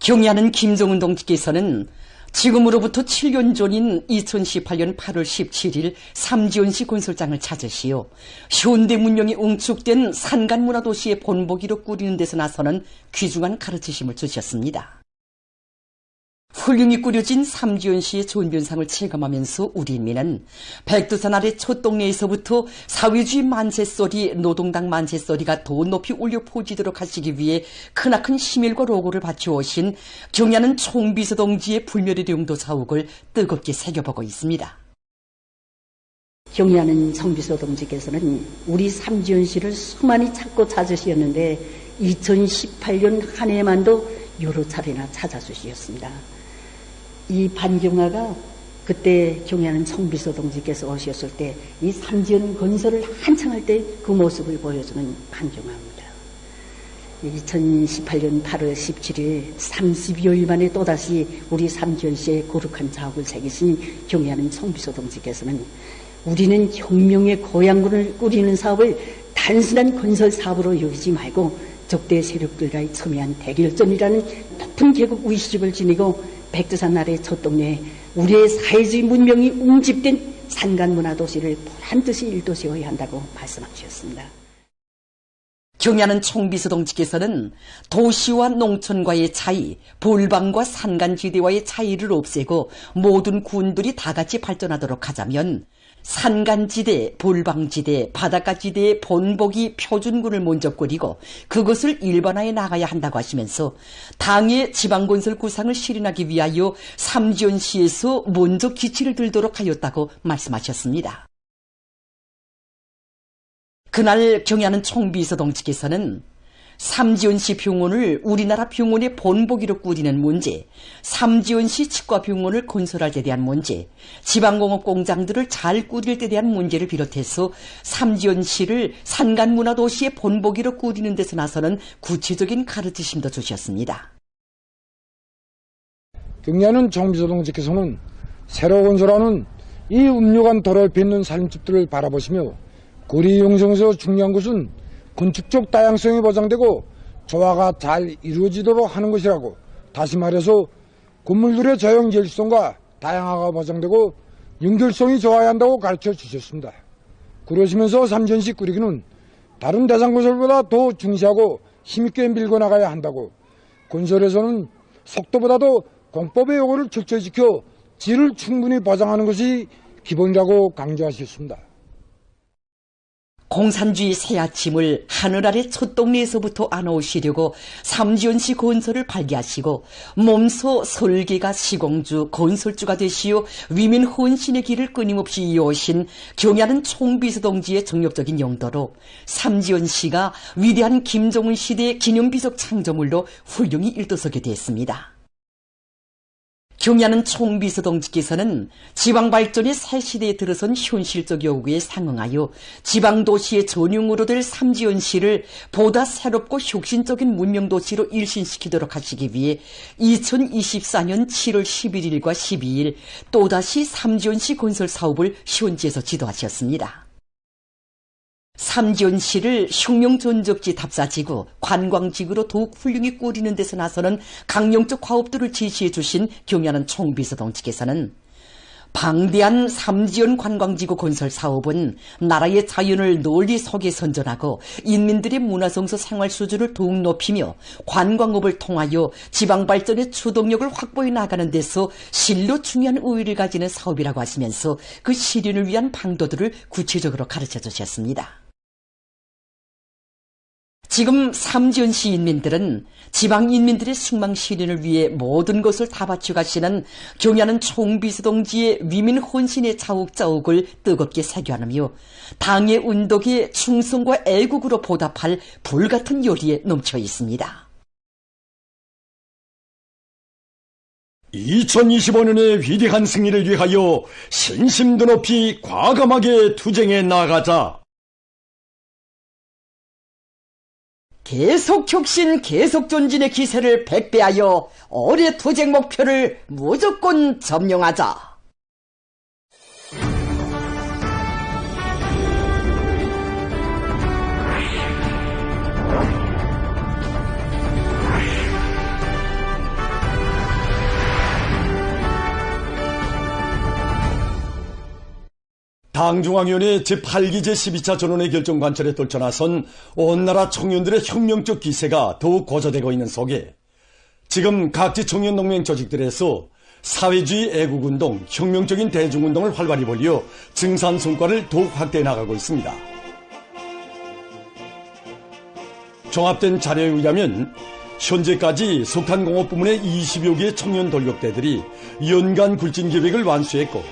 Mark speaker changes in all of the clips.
Speaker 1: 경의하는 김정은 동지께서는 지금으로부터 7년 전인 2018년 8월 17일 삼지연시 건설장을 찾으시어 현대 문명이 응축된 산간문화도시의 본보기로 꾸리는 데서 나서는 귀중한 가르치심을 주셨습니다. 훌륭히 꾸려진 삼지연시의 존변상을 체감하면서 우리 인민은 백두산 아래 첫 동네에서부터 사회주의 만세소리, 노동당 만세소리가 더 높이 울려 퍼지도록 하시기 위해 크나큰 힘일과 로고를 바쳐오신 경의하는 총비서동지의 불멸의 용도 사옥을 뜨겁게 새겨보고 있습니다.
Speaker 2: 경의하는 총비서동지께서는 우리 삼지연시를 수많이 찾고 찾으셨는데 2018년 한 해만도 여러 차례나 찾아주셨습니다. 이 반경화가 그때 경의하는 총비서동지께서 오셨을 때 이 삼지연 건설을 한창 할 때 그 모습을 보여주는 반경화입니다. 2018년 8월 17일 30여일 만에 또다시 우리 삼지연시에 거룩한 자옥을 새기신 경의하는 총비서동지께서는 우리는 혁명의 고향군을 꾸리는 사업을 단순한 건설 사업으로 여기지 말고 적대 세력들과의 첨예한 대결점이라는 높은 개국 의식을 지니고 백두산 아래 첫 동네에 우리의 사회주의 문명이 웅집된 산간문화도시를 보란듯이 일도시해야 한다고 말씀하셨습니다.
Speaker 1: 경의하는 총비서동지께서는 도시와 농촌과의 차이, 볼방과 산간지대와의 차이를 없애고 모든 군들이 다 같이 발전하도록 하자면 산간지대, 볼방지대, 바닷가지대의 본보기 표준군을 먼저 꾸리고 그것을 일반화해 나가야 한다고 하시면서 당의 지방건설 구상을 실현하기 위하여 삼지연시에서 먼저 기치를 들도록 하였다고 말씀하셨습니다. 그날 경의하는 총비서동지께서는 삼지연시 병원을 우리나라 병원의 본보기로 꾸리는 문제, 삼지연시 치과병원을 건설할 때 대한 문제, 지방공업 공장들을 잘 꾸릴 때 대한 문제를 비롯해서 삼지연시를 산간문화도시의 본보기로 꾸리는 데서 나서는 구체적인 가르치심도 주셨습니다.
Speaker 3: 경의하는 총비서동지께서는 새로 건설하는 이 음료간 도로에 빚는 살림집들을 바라보시며 거리 형성에서 중요한 것은 건축적 다양성이 보장되고 조화가 잘 이루어지도록 하는 것이라고, 다시 말해서 건물들의 저형 열성과 다양화가 보장되고 연결성이 좋아야 한다고 가르쳐 주셨습니다. 그러시면서 삼지연시 꾸리기는 다른 대상 건설보다 더 중시하고 힘있게 밀고 나가야 한다고, 건설에서는 속도보다도 공법의 요구를 철저히 지켜 질을 충분히 보장하는 것이 기본이라고 강조하셨습니다.
Speaker 1: 공산주의 새아침을 하늘 아래 첫 동네에서부터 안아오시려고 삼지연시 건설을 발기하시고 몸소 설계가 시공주, 건설주가 되시어 위민 헌신의 길을 끊임없이 이어오신 경의하는 총비서동지의 정력적인 용도로 삼지연시가 위대한 김정은 시대의 기념비석 창조물로 훌륭히 일도서게 됐습니다. 경의하는 총비서동지께서는 지방발전의 새 시대에 들어선 현실적 요구에 상응하여 지방도시의 전용으로 될 삼지연시를 보다 새롭고 혁신적인 문명도시로 일신시키도록 하시기 위해 2024년 7월 11일과 12일 또다시 삼지연시 건설 사업을 현지에서 지도하셨습니다. 삼지연시를 혁명전적지 답사지구, 관광지구로 더욱 훌륭히 꾸리는 데서 나서는 강령적 과업들을 지시해 주신 경의하는 총비서동지께서는 방대한 삼지연 관광지구 건설 사업은 나라의 자연을 널리 속에 선전하고 인민들의 문화성서 생활 수준을 더욱 높이며 관광업을 통하여 지방발전의 추동력을 확보해 나가는 데서 실로 중요한 의의를 가지는 사업이라고 하시면서 그 실현을 위한 방도들을 구체적으로 가르쳐 주셨습니다. 지금 삼지연시 인민들은 지방인민들의 숙망 실현을 위해 모든 것을 다 바쳐가시는 경의하는 총비서동지의 위민 헌신의 자욱자욱을 뜨겁게 새겨하며 당의 운동에 충성과 애국으로 보답할 불같은 열의에 넘쳐 있습니다.
Speaker 4: 2025년의 위대한 승리를 위하여 신심도 높이 과감하게 투쟁해 나가자.
Speaker 1: 계속 혁신, 계속 전진의 기세를 백배하여 올해 투쟁 목표를 무조건 점령하자.
Speaker 4: 당중앙위원회 제8기 제12차 전원회 결정 관철에 떨쳐나선 온 나라 청년들의 혁명적 기세가 더욱 고조되고 있는 속에 지금 각지 청년동맹 조직들에서 사회주의 애국운동, 혁명적인 대중운동을 활발히 벌여 증산 성과를 더욱 확대해 나가고 있습니다. 종합된 자료에 의하면 현재까지 석탄공업 부문의 20여 개의 청년 돌격대들이 연간 굴진 계획을 완수했고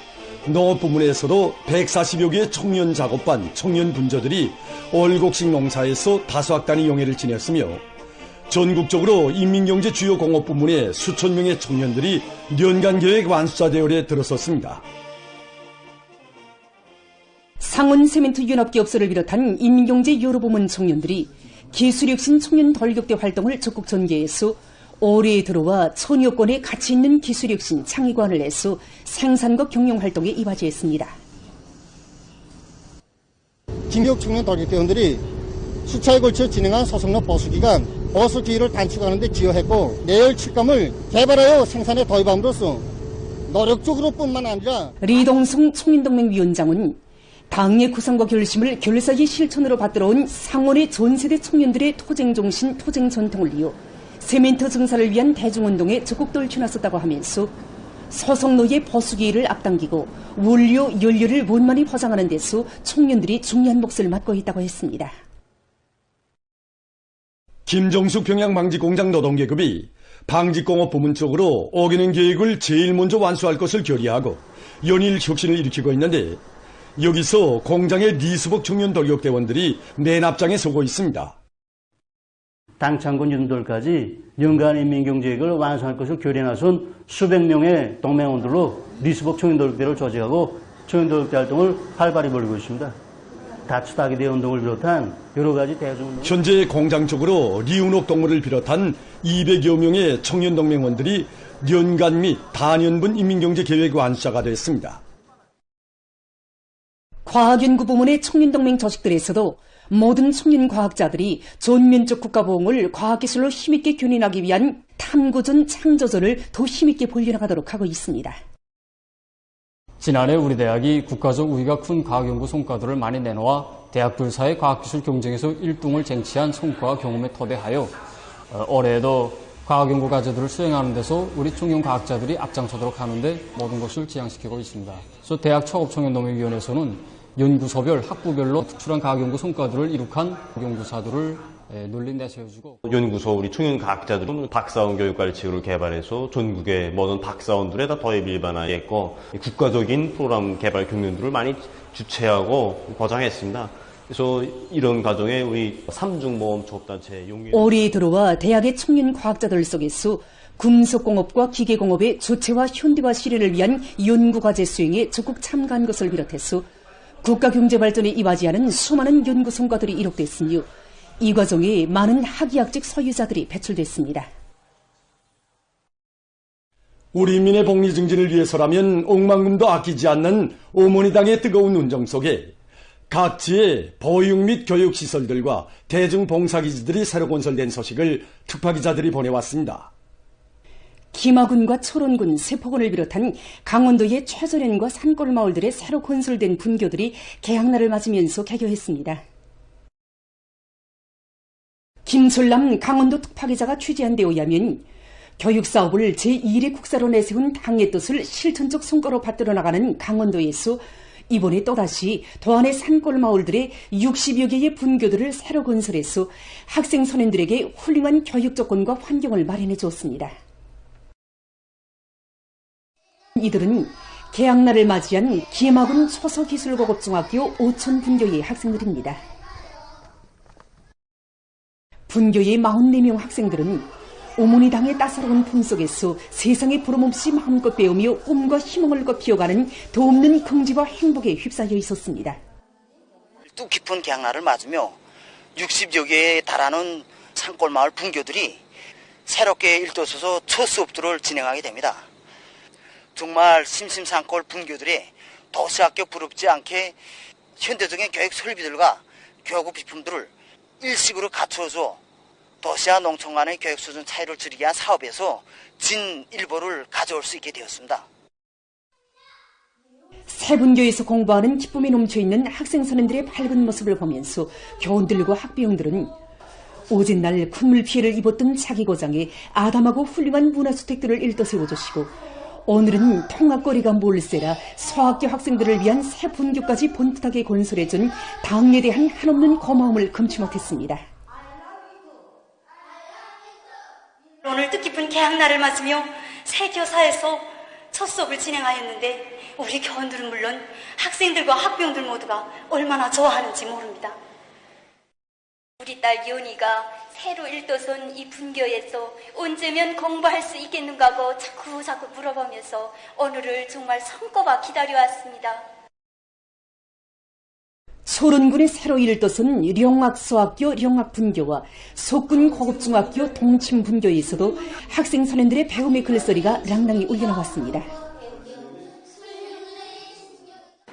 Speaker 4: 농업 부문에서도 140여 개의 청년 작업반, 청년 분조들이 월곡식 농사에서 다수학 단위 용해를 지냈으며 전국적으로 인민경제 주요 공업 부문의 수천 명의 청년들이 연간 계획 완수자 대열에 들어섰습니다.
Speaker 1: 상원 세멘트 윤업기업소를 비롯한 인민경제 여러 부문 청년들이 기술혁신 청년 돌격대 활동을 적극 전개해서 올해에 들어와 천여 건의 가치 있는 기술혁신 창의관을 내서 생산과 경영활동에 이바지했습니다.
Speaker 5: 진격 청년 돌격대원들이 수차에 걸쳐 진행한 소속로 보수기간 보수 기회를 단축하는 데 기여했고 내열 칠감을 개발하여 생산에 도입함으로써 노력적으로 뿐만 아니라
Speaker 1: 리동성 청년동맹 위원장은 당의 구상과 결심을 결사의 실천으로 받들어온 상원의 전세대 청년들의 토쟁정신, 토쟁전통을 이어 세멘트 증사를 위한 대중운동에 적극 떨쳐나섰다고 하면서 소속노예 보수기회를 앞당기고 원료, 연료를 원만히 포장하는 데서 청년들이 중요한 몫을 맡고 있다고 했습니다.
Speaker 4: 김정숙 평양방직공장 노동계급이 방직공업 부문 쪽으로 5개년 계획을 제일 먼저 완수할 것을 결의하고 연일 혁신을 일으키고 있는데 여기서 공장의 리스복 청년 돌격대원들이 맨 앞장에 서고 있습니다.
Speaker 6: 당창군 윤돌까지 연간 인민경제계획을 완수할 것을 결의해 나선 수백 명의 동맹원들로 리스복 청년돌격대를 조직하고 청년돌격대 활동을 활발히 벌이고 있습니다. 다치다기 대운동을 비롯한 여러 가지 대중운동.
Speaker 4: 현재 공장 쪽으로 리운옥 동물을 비롯한 200여 명의 청년동맹원들이 연간 및 단연분 인민경제계획 완수자가 됐습니다.
Speaker 1: 과학연구 부문의 청년동맹 조직들에서도 모든 청년 과학자들이 전면적 국가보험을 과학기술로 힘있게 견인하기 위한 탐구전, 창조전을 더 힘있게 벌려나가도록 하고 있습니다.
Speaker 7: 지난해 우리 대학이 국가적 우위가 큰 과학연구 성과들을 많이 내놓아 대학들 사이 과학기술 경쟁에서 1등을 쟁취한 성과와 경험에 토대하여 올해에도 과학연구 과제들을 수행하는 데서 우리 청년 과학자들이 앞장서도록 하는데 모든 것을 지향시키고 있습니다. 그래서 대학 창업청년동맹위원회에서는 연구소별, 학부별로 특출한 과학연구 성과들을 이룩한 연구사들을 널리 내세워주고
Speaker 8: 연구소 우리 청년 과학자들은 박사원 교육가르치기를 개발해서 전국의 모든 박사원들에 다 도입 일반화했고 국가적인 프로그램 개발 경륜들을 많이 주최하고 보장했습니다. 그래서 이런 과정에 우리 삼중모험 조업단체
Speaker 1: 올해에 들어와 대학의 청년 과학자들 속에서 금속공업과 기계공업의 조체화 현대화 실현을 위한 연구과제 수행에 적극 참가한 것을 비롯해서 국가경제발전에 이바지하는 수많은 연구 성과들이 이룩됐으며 이 과정에 많은 학위학직 소유자들이 배출됐습니다.
Speaker 4: 우리 인민의 복리 증진을 위해서라면 억만금도 아끼지 않는 어머니 당의 뜨거운 운정 속에 각지의 보육 및 교육시설들과 대중봉사기지들이 새로 건설된 소식을 특파기자들이 보내왔습니다.
Speaker 1: 김하군과 철원군, 세포군을 비롯한 강원도의 최전현과 산골마을들의 새로 건설된 분교들이 개학날을 맞으면서 개교했습니다. 김철남 강원도 특파기자가 취재한 데 의하면 교육사업을 제1의 국사로 내세운 당의 뜻을 실천적 성과로 받들어 나가는 강원도에서 이번에 또다시 도안의 산골마을들의 60여 개의 분교들을 새로 건설해서 학생 선생들에게 훌륭한 교육 조건과 환경을 마련해 주었습니다. 이들은 개학날을 맞이한 김하군 초서기술고급중학교 5천 분교의 학생들입니다. 분교의 44명 학생들은 어머니 당의 따사로운 품 속에서 세상에 부름없이 마음껏 배우며 꿈과 희망을 키워가는 도없는 긍지와 행복에 휩싸여 있었습니다.
Speaker 9: 뜻깊은 개학날을 맞으며 60여 개에 달하는 산골마을 분교들이 새롭게 일도서서 첫 수업들을 진행하게 됩니다. 정말 심심산골 분교들이 도시학교 부럽지 않게 현대적인 교육 설비들과 교육 비품들을 일식으로 갖추어서 도시와 농촌 간의 교육 수준 차이를 줄이기 위한 사업에서 진일보를 가져올 수 있게 되었습니다.
Speaker 1: 새 분교에서 공부하는 기쁨에 넘쳐있는 학생 선생들의 밝은 모습을 보면서 교원들과 학부형들은 오진날 군물 피해를 입었던 자기 고장에 아담하고 훌륭한 문화주택들을 일떠세워주시고 오늘은 통학거리가 몰세라 서학교 학생들을 위한 새 분교까지 본뜻하게 건설해준 당에 대한 한없는 고마움을 금치 못했습니다.
Speaker 10: 오늘 뜻깊은 개학날을 맞으며 새 교사에서 첫 수업을 진행하였는데 우리 교원들은 물론 학생들과 학부형들 모두가 얼마나 좋아하는지 모릅니다. 우리 딸 연이가 새로 일도선 이 분교에서 언제면 공부할 수 있겠는가 하고 자꾸 물어보면서 오늘을 정말 손꼽아 기다려왔습니다.
Speaker 1: 소른군의 새로 일도선 령학소학교 령학분교와 속군 고급중학교 동침분교에서도 학생 선생들의 배움의 글소리가 랑랑히 울려나왔습니다.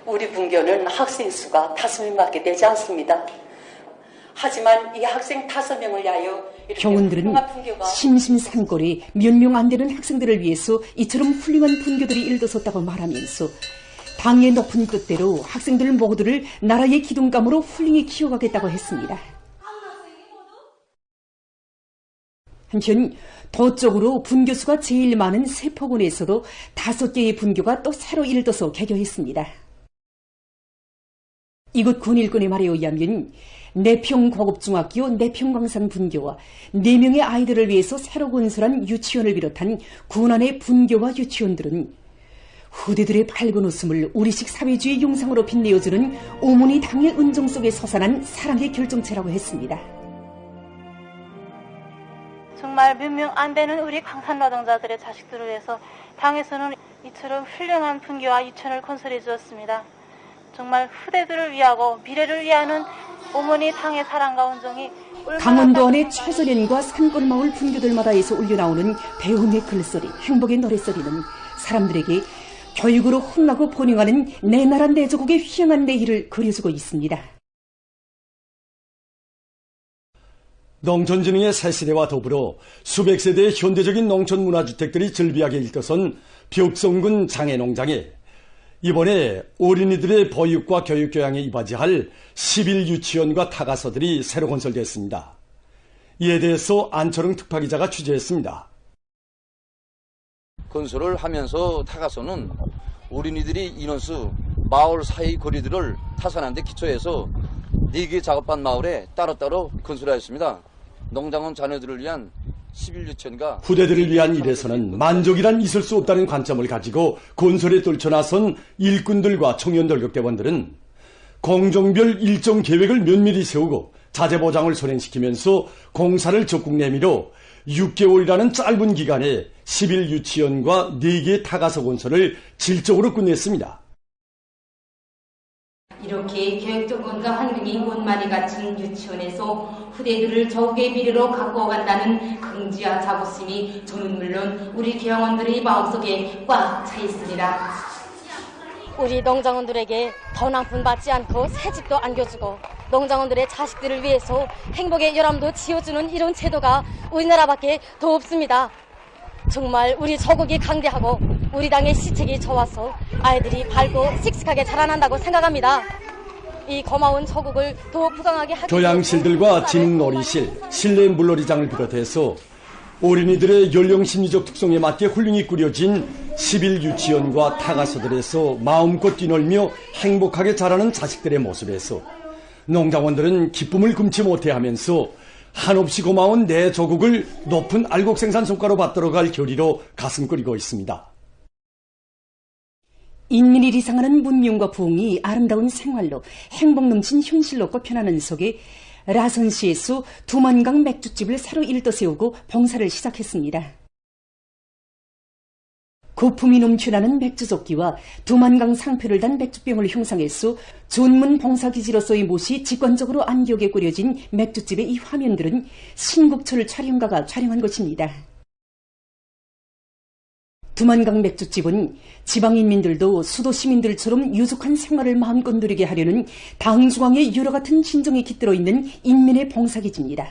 Speaker 2: 우리 분교는 학생 수가 5명밖에 되지 않습니다. 하지만 이 학생 5명을 위하여
Speaker 1: 교원들은 심심산골에 몇 명 안 되는 학생들을 위해서 이처럼 훌륭한 분교들이 일도섰다고 말하면서 당의 높은 뜻대로 학생들 모두를 나라의 기둥감으로 훌륭히 키워가겠다고 했습니다. 한편 도쪽으로 분교수가 제일 많은 세포군에서도 5개의 분교가 또 새로 일도서 개교했습니다. 이곳 군일군의 말에 의하면 내평고급중학교 내평광산 분교와 4명의 아이들을 위해서 새로 건설한 유치원을 비롯한 군안의 분교와 유치원들은 후대들의 밝은 웃음을 우리식 사회주의 용상으로 빛내어주는 오문이 당의 은정 속에 솟아난 사랑의 결정체라고 했습니다.
Speaker 10: 정말 몇 명 안 되는 우리 광산 노동자들의 자식들을 위해서 당에서는 이처럼 훌륭한 분교와 유치원을 건설해 주었습니다. 정말 후대들을 위하고 미래를 위하는 어머니 당의 사랑과 온정이
Speaker 1: 강원도 안의 최소련과 산골마을 분교들마다에서 울려나오는 배움의 글소리, 행복의 노래소리는 사람들에게 교육으로 혼나고 번영하는 내 나라 내 조국의 휘황한 내일을 그려주고 있습니다.
Speaker 4: 농촌진흥의 새 시대와 더불어 수백 세대의 현대적인 농촌 문화주택들이 즐비하게 일떠선 벽성군 장애농장에 이번에 어린이들의 보육과 교육 교양에 이바지할 11 유치원과 타가서들이 새로 건설됐습니다. 이에 대해서 안철웅 특파기자가 취재했습니다.
Speaker 11: 건설을 하면서 타가서는 어린이들이 인원수 마을 사이 거리들을 타산하는 데 기초해서 4개 작업반 마을에 따로따로 건설하였습니다. 농장원 자녀들을 위한 11유치원과
Speaker 4: 후대들을 위한 일에서는 만족이란 있을 수 없다는 관점을 가지고 건설에 떨쳐나선 일꾼들과 청년돌격대원들은 공종별 일정 계획을 면밀히 세우고 자재보장을 선행시키면서 공사를 적극 내밀어 6개월이라는 짧은 기간에 11 유치원과 4개 타가서 건설을 질적으로 끝냈습니다.
Speaker 12: 이렇게 교육조건과 환경이 원만히 갖춘 유치원에서 후대들을 조국의 미래로 가꿔간다는 긍지와 자부심이 저는 물론 우리 교양원들의 마음속에 꽉 차 있습니다.
Speaker 10: 우리 농장원들에게 돈 한 푼 받지 않고 새집도 안겨주고 농장원들의 자식들을 위해서 행복의 열함도 지어주는 이런 제도가 우리나라밖에 더 없습니다. 정말 우리 조국이 강대하고 우리 당의 시책이 좋아서 아이들이 밝고 씩씩하게 자라난다고 생각합니다. 이 고마운 조국을 더욱 부강하게 하기 위해서
Speaker 4: 교양실들과 진흥놀이실, 실내 물놀이장을 비롯해서 어린이들의 연령 심리적 특성에 맞게 훌륭히 꾸려진 11 유치원과 타가서들에서 마음껏 뛰놀며 행복하게 자라는 자식들의 모습에서 농장원들은 기쁨을 금치 못해 하면서 한없이 고마운 내 조국을 높은 알곡생산 성과로 받들어갈 결의로 가슴 끓이고 있습니다.
Speaker 1: 인민이 리상하는 문명과 부흥이 아름다운 생활로 행복 넘친 현실로 꼽혀나는 속에 라선시에서 두만강 맥주집을 새로 일떠세우고 봉사를 시작했습니다. 거품이 넘쳐나는 맥주조끼와 두만강 상표를 단 맥주병을 형상해서 전문 봉사기지로서의 못이 직관적으로 안기옥에 꾸려진 맥주집의 이 화면들은 신국철 촬영가가 촬영한 것입니다. 두만강 맥주집은 지방인민들도 수도 시민들처럼 유족한 생활을 마음껏 누리게 하려는 당중앙의 여러 같은 진정이 깃들어 있는 인민의 봉사기지입니다.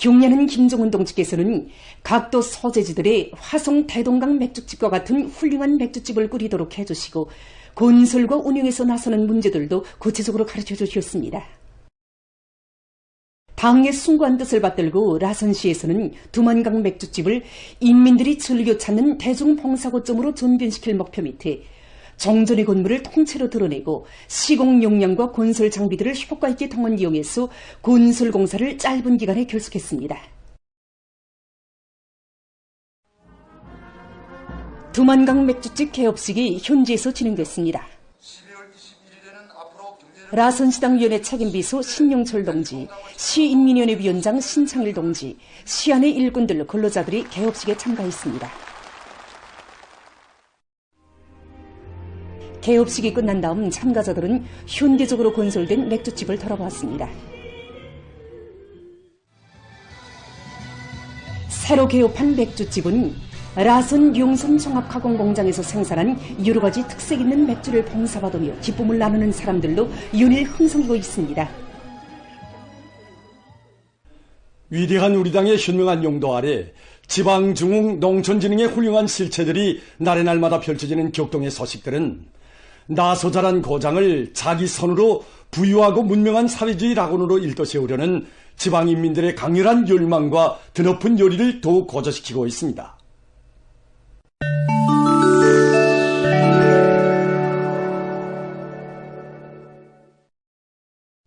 Speaker 1: 경례하는 김종훈 동지께서는 각도 소재지들의 화성 대동강 맥주집과 같은 훌륭한 맥주집을 꾸리도록 해주시고 건설과 운영에서 나서는 문제들도 구체적으로 가르쳐 주셨습니다. 당의 숭고한 뜻을 받들고 라선시에서는 두만강 맥주집을 인민들이 즐겨 찾는 대중봉사고점으로 전변시킬 목표 밑에 정전의 건물을 통째로 드러내고 시공 용량과 건설 장비들을 효과 있게 동원 이용해서 건설 공사를 짧은 기간에 결속했습니다. 두만강 맥주집 개업식이 현지에서 진행됐습니다. 라선시당위원회 책임비서 신용철 동지, 시인민위원회 위원장 신창일 동지, 시안의 일꾼들 근로자들이 개업식에 참가했습니다. 개업식이 끝난 다음 참가자들은 현대적으로 건설된 맥주집을 털어봤습니다. 새로 개업한 맥주집은 라선 용선 종합가공공장에서 생산한 여러 가지 특색 있는 맥주를 봉사받으며 기쁨을 나누는 사람들로 연일 흥성이고 있습니다.
Speaker 4: 위대한 우리 당의 현명한 용도 아래 지방, 중흥, 농촌진흥의 훌륭한 실체들이 날의 날마다 펼쳐지는 격동의 소식들은 나서 자란 고장을 자기 손으로 부유하고 문명한 사회주의 낙원으로 일떠세우려는 지방인민들의 강렬한 열망과 드높은 열의를 더욱 고조시키고 있습니다.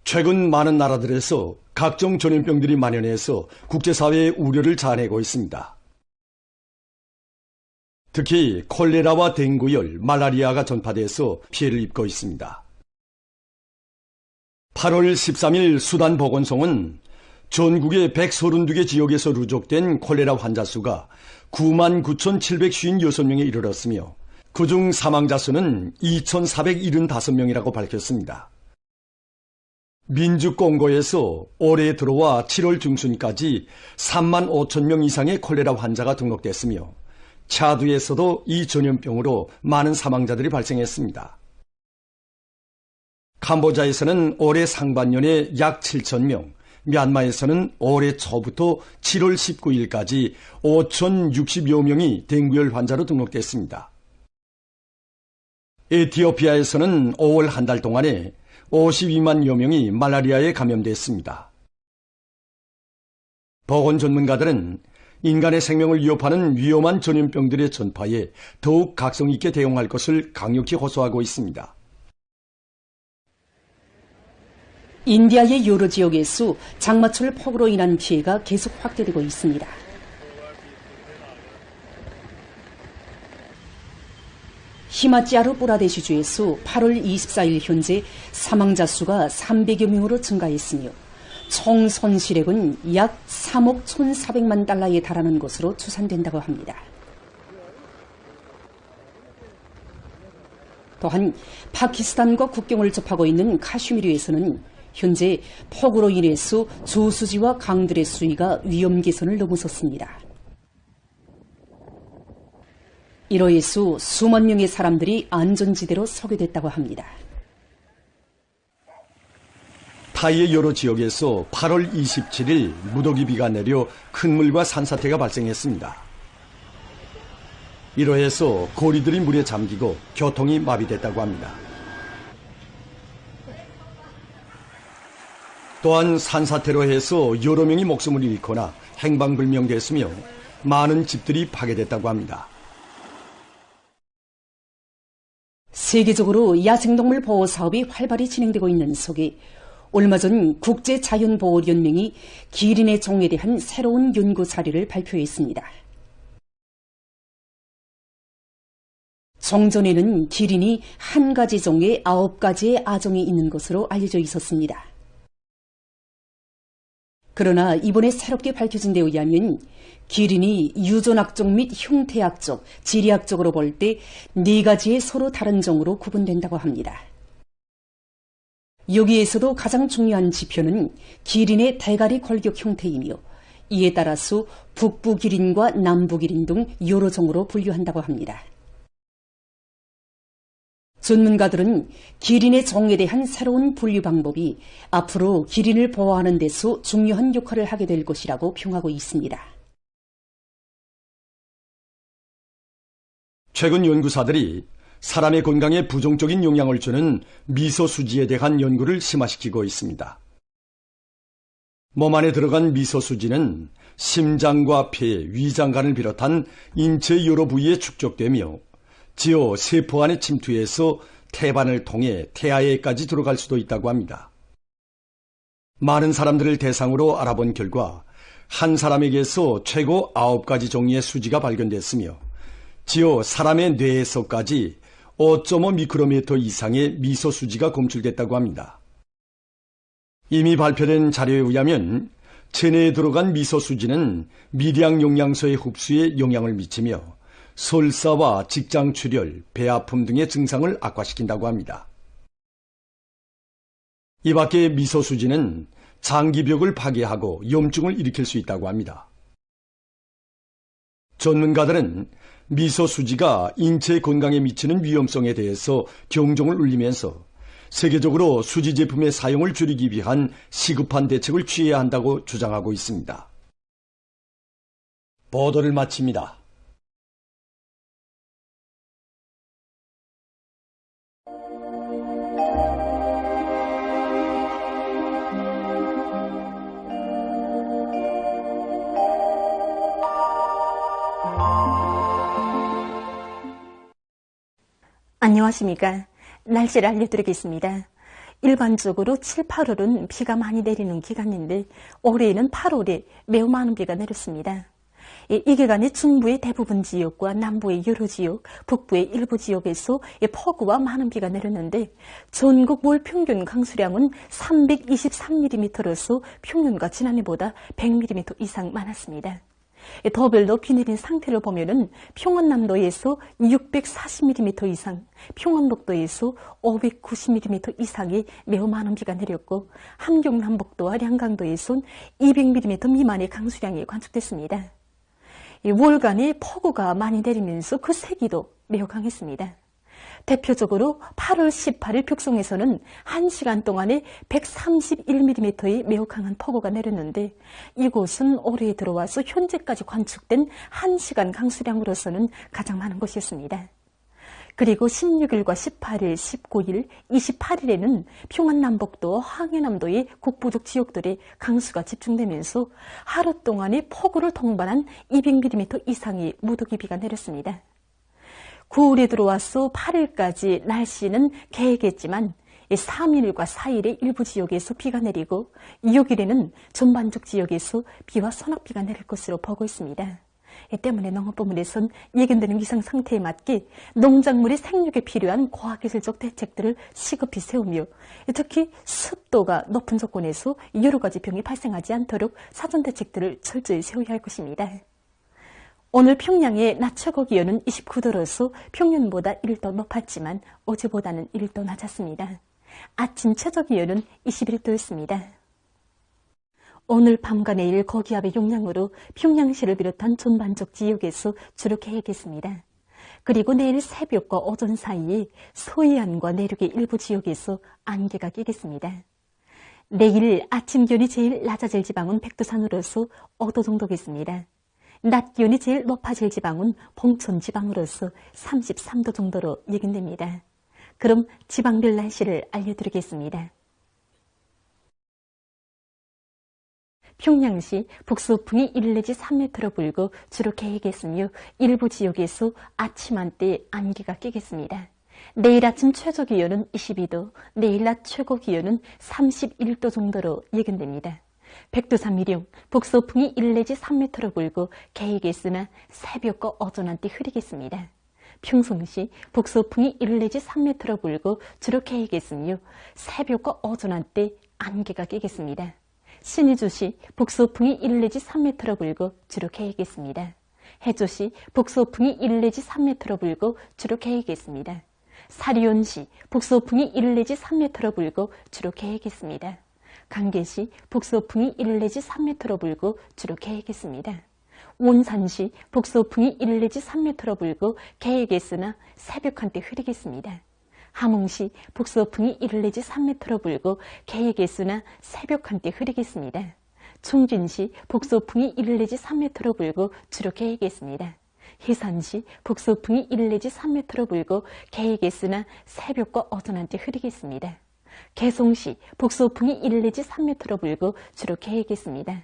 Speaker 4: 최근 많은 나라들에서 각종 전염병들이 만연해서 국제사회의 우려를 자아내고 있습니다. 특히 콜레라와 댕구열, 말라리아가 전파돼서 피해를 입고 있습니다. 8월 13일 수단 보건소는 전국의 132개 지역에서 누적된 콜레라 환자 수가 99,756명에 이르렀으며 그중 사망자 수는 2,475명이라고 밝혔습니다. 민주공고에서 올해 들어와 7월 중순까지 3만 5천 명 이상의 콜레라 환자가 등록됐으며 차두에서도 이 전염병으로 많은 사망자들이 발생했습니다. 캄보자에서는 올해 상반년에 약 7천 명, 미얀마에서는 올해 초부터 7월 19일까지 5,060여 명이 댕구열 환자로 등록됐습니다. 에티오피아에서는 5월 한 달 동안에 52만여 명이 말라리아에 감염됐습니다. 보건 전문가들은 인간의 생명을 위협하는 위험한 전염병들의 전파에 더욱 각성 있게 대응할 것을 강력히 호소하고 있습니다.
Speaker 1: 인디아의 여러 지역에서 장마철 폭우로 인한 피해가 계속 확대되고 있습니다. 히마치아르 뿌라데시주에서 8월 24일 현재 사망자 수가 300여 명으로 증가했으며 총 손실액은 약 3억 1,400만 달러에 달하는 것으로 추산된다고 합니다. 또한 파키스탄과 국경을 접하고 있는 카슈미르에서는 현재 폭우로 인해서 저수지와 강들의 수위가 위험 개선을 넘어섰습니다. 이로 인해서 수만 명의 사람들이 안전지대로 소개됐다고 합니다.
Speaker 4: 타이의 여러 지역에서 8월 27일 무더기 비가 내려 큰 물과 산사태가 발생했습니다. 이로 해서 거리들이 물에 잠기고 교통이 마비됐다고 합니다. 또한 산사태로 해서 여러 명이 목숨을 잃거나 행방불명됐으며 많은 집들이 파괴됐다고 합니다.
Speaker 1: 세계적으로 야생동물 보호 사업이 활발히 진행되고 있는 속에 얼마 전 국제자연보호연맹이 기린의 종에 대한 새로운 연구 사례를 발표했습니다. 종전에는 기린이 한 가지 종에 9가지의 아종이 있는 것으로 알려져 있었습니다. 그러나 이번에 새롭게 밝혀진 데 의하면 기린이 유전학적 및 형태학적, 지리학적으로 볼 때 4가지의 서로 다른 종으로 구분된다고 합니다. 여기에서도 가장 중요한 지표는 기린의 대가리 골격 형태이며 이에 따라서 북부기린과 남부기린 등 여러 종으로 분류한다고 합니다. 전문가들은 기린의 종에 대한 새로운 분류 방법이 앞으로 기린을 보호하는 데서 중요한 역할을 하게 될 것이라고 평하고 있습니다.
Speaker 4: 최근 연구사들이 사람의 건강에 부정적인 영향을 주는 미소수지에 대한 연구를 심화시키고 있습니다. 몸 안에 들어간 미소수지는 심장과 폐, 위장관을 비롯한 인체 여러 부위에 축적되며 지어 세포 안에 침투해서 태반을 통해 태아에까지 들어갈 수도 있다고 합니다. 많은 사람들을 대상으로 알아본 결과 한 사람에게서 최고 9가지 종류의 수지가 발견됐으며 지어 사람의 뇌에서까지 5.5 미크로미터 이상의 미소수지가 검출됐다고 합니다. 이미 발표된 자료에 의하면 체내에 들어간 미소수지는 미량 영양소의 흡수에 영향을 미치며 설사와 직장 출혈, 배 아픔 등의 증상을 악화시킨다고 합니다. 이 밖에 미소수지는 장기벽을 파괴하고 염증을 일으킬 수 있다고 합니다. 전문가들은 미소수지가 인체 건강에 미치는 위험성에 대해서 경종을 울리면서 세계적으로 수지 제품의 사용을 줄이기 위한 시급한 대책을 취해야 한다고 주장하고 있습니다. 보도를 마칩니다.
Speaker 13: 안녕하십니까. 날씨를 알려드리겠습니다. 일반적으로 7, 8월은 비가 많이 내리는 기간인데 올해에는 8월에 매우 많은 비가 내렸습니다. 이 기간에 중부의 대부분 지역과 남부의 여러 지역, 북부의 일부 지역에서 폭우와 많은 비가 내렸는데 전국 월 평균 강수량은 323mm로서 평균과 지난해보다 100mm 이상 많았습니다. 더별로 비 내린 상태를 보면은 평원남도에서 640mm 이상, 평원북도에서 590mm 이상이 매우 많은 비가 내렸고 함경남북도와 량강도에선 200mm 미만의 강수량이 관측됐습니다. 월간에 폭우가 많이 내리면서 그 세기도 매우 강했습니다. 대표적으로 8월 18일 벽송에서는 1시간 동안에 131mm의 매우 강한 폭우가 내렸는데 이곳은 올해에 들어와서 현재까지 관측된 1시간 강수량으로서는 가장 많은 곳이었습니다. 그리고 16일과 18일, 19일, 28일에는 평안남북도, 황해남도의 북부족 지역들의 강수가 집중되면서 하루 동안에 폭우를 동반한 200mm 이상의 무더기 비가 내렸습니다. 9월에 들어와서 8일까지 날씨는 개겠지만 3일과 4일에 일부 지역에서 비가 내리고 6일에는 전반적 지역에서 비와 소낙비가 내릴 것으로 보고 있습니다. 이 때문에 농업부문에선 예견되는 기상 상태에 맞게 농작물의 생육에 필요한 과학기술적 대책들을 시급히 세우며 특히 습도가 높은 조건에서 여러 가지 병이 발생하지 않도록 사전 대책들을 철저히 세워야 할 것입니다. 오늘 평양의 낮 최고 기온은 29도로서 평년보다 1도 높았지만 어제보다는 1도 낮았습니다. 아침 최저 기온은 21도였습니다. 오늘 밤과 내일 고기압의 영향으로 평양시를 비롯한 전반적 지역에서 주로 개겠습니다. 그리고 내일 새벽과 오전 사이에 서해안과 내륙의 일부 지역에서 안개가 끼겠습니다. 내일 아침 기온이 제일 낮아질 지방은 백두산으로서 5도 정도겠습니다. 낮 기온이 제일 높아질 지방은 봉천 지방으로서 33도 정도로 예견됩니다. 그럼 지방별 날씨를 알려드리겠습니다. 평양시 북서풍이 1 내지 3m로 불고 주로 개겠으며 일부 지역에서 아침 한때 안개가 끼겠습니다. 내일 아침 최저 기온은 22도, 내일 낮 최고 기온은 31도 정도로 예견됩니다. 백두산 미령, 북서풍이 1 내지 3m로 불고 개겠으나 새벽과 오전 한때 흐리겠습니다. 평성시 북서풍이 1 내지 3m로 불고 주로 개겠으며 새벽과 오전 한때 안개가 끼겠습니다. 신의주시 북서풍이 1 내지 3m로 불고 주로 개겠습니다. 해조시 북서풍이 1 내지 3m로 불고 주로 개겠습니다. 사리온시 북서풍이 1 내지 3m로 불고 주로 개겠습니다. 강계시 북서풍이 1 내지 3m로 불고 주로 개겠습니다. 원산시 북서풍이 1 내지 3m로 불고 개겠으나 새벽 한때 흐리겠습니다. 함흥시 북서풍이 1 내지 3m로 불고 개의 새벽 한때 흐리겠습니다. 충진시 북서풍이 1 내지 3m로 불고 주로 개이겠습니다. 해산시 북서풍이 1 내지 3m로 불고 개이겠으나 새벽과 오전 한때 흐리겠습니다. 개송시 북서풍이 1 내지 3m로 불고 주로 개이겠습니다.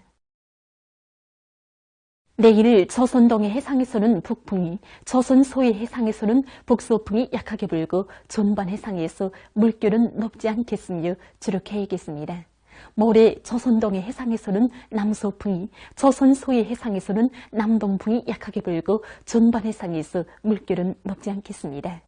Speaker 13: 내일 조선동해 해상에서는 북풍이, 조선 소해 해상에서는 북서풍이 약하게 불고 전반 해상에서 물결은 높지 않겠으며 주로 개이겠습니다. 모레 조선동해 해상에서는 남서풍이, 조선 소해 해상에서는 남동풍이 약하게 불고 전반 해상에서 물결은 높지 않겠습니다.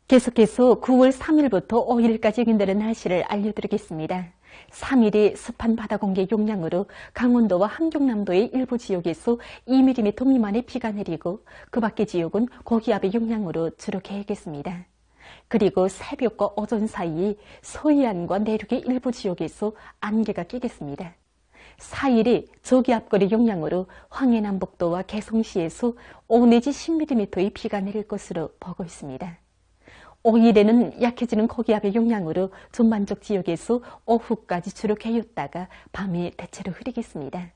Speaker 13: 계속해서 9월 3일부터 5일까지 근대의 날씨를 알려드리겠습니다. 3일에 습한 바다 공기 용량으로 강원도와 함경남도의 일부 지역에서 2mm 미만의 비가 내리고 그 밖의 지역은 고기압의 용량으로 주로 개겠습니다. 그리고 새벽과 오전 사이에 서해안과 내륙의 일부 지역에서 안개가 끼겠습니다. 4일에 저기압거리 용량으로 황해남북도와 개성시에서 5 내지 10mm의 비가 내릴 것으로 보고 있습니다. 5일에는 약해지는 고기압의 용량으로 전반적 지역에서 오후까지 주로 개였다가 밤에 대체로 흐리겠습니다.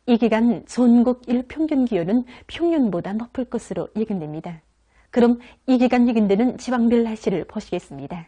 Speaker 13: 이 기간 전국 일평균 기온은 평년보다 높을 것으로 예견됩니다. 그럼 이 기간 예견되는 지방별 날씨를 보시겠습니다.